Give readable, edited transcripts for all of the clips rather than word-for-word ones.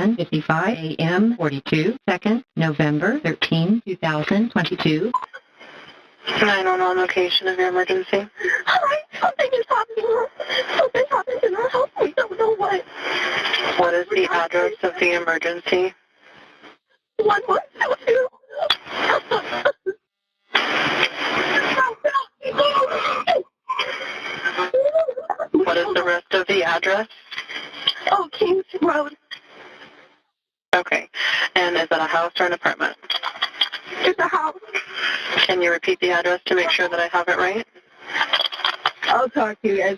11:55 a.m. 42 seconds, November 13, 2022. 911 location of your emergency. Hi, something is happening. Something happened in our house. We don't know what. What is the address of the emergency? 1122. What is the rest of the address? Oh, Kings Road. Okay. And is that a house or an apartment? It's a house. Can you repeat the address to make sure that I have it right? I'll talk to you guys.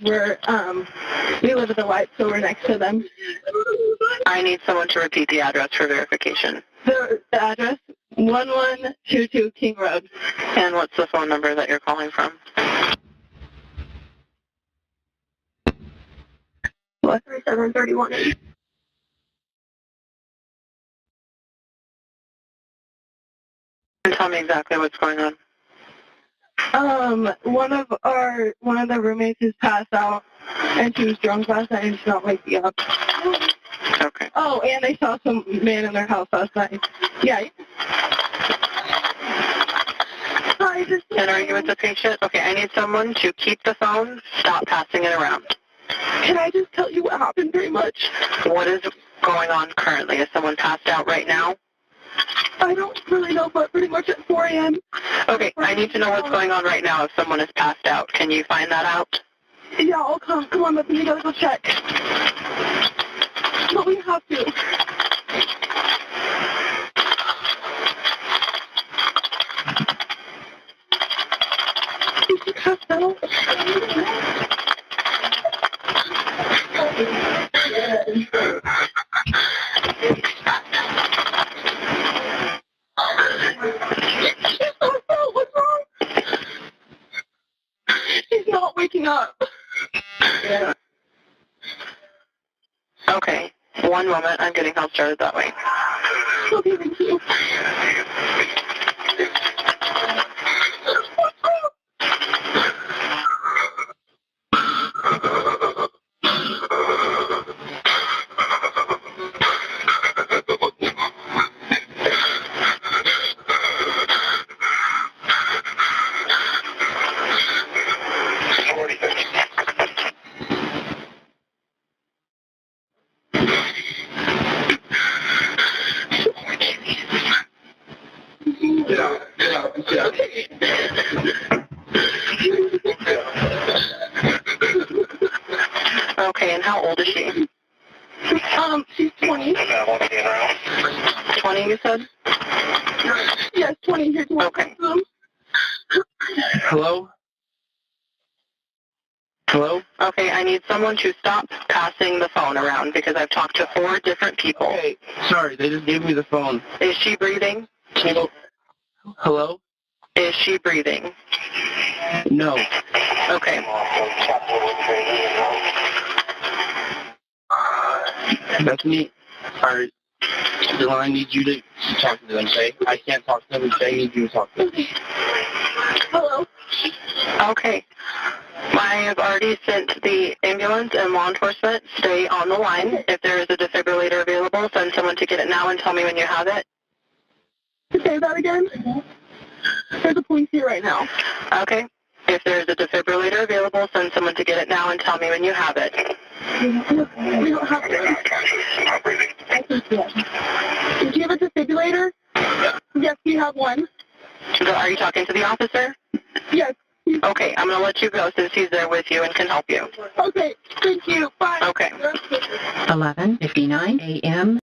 We live at the White, so we're next to them. I need someone to repeat the address for verification. The address, 1122 King Road. And what's the phone number that you're calling from? 3731. And tell me exactly what's going on. One of the roommates is passed out, and she was drunk last night, and she's not waking up. Okay. Oh, and they saw some man in their house last night. Yeah. And are you with the patient? Okay, I need someone to keep the phone, stop passing it around. Can I just tell you what happened very much? What is going on currently? Is someone passed out right now? I don't really know, but pretty much at 4 a.m. Okay, I need to know what's going on right now if someone is passed out. Can you find that out? Yeah, I'll come. Come on, but we gotta go check. But we have to. Is she passed out? What's wrong? She's not waking up. Yeah. Okay, one moment. I'm getting help started that way. Okay, thank you. Okay, and how old is she? She's 20. 20, you said? Yes, 20. Here's one. Okay. Hello? Hello? Okay, I need someone to stop passing the phone around because I've talked to 4 different people. Okay, sorry, they just gave me the phone. Is she breathing? Hello? Is she breathing? No. Okay. That's me. Alright. Dylan, I need you to talk to them, okay? I can't talk to them, okay? I need you to talk to them. Hello. Okay. I have already sent the ambulance and law enforcement. Stay on the line. If there is a defibrillator available, send someone to get it now and tell me when you have it. Say that again. There's a police here right now. Okay. If there is a defibrillator available, send someone to get it now and tell me when you have it. We don't have it. Do you have a defibrillator? Yes, we have one. So are you talking to the officer? Yes. Okay, I'm going to let you go since he's there with you and can help you. Okay, thank you. Bye. Okay. 11:59 a.m.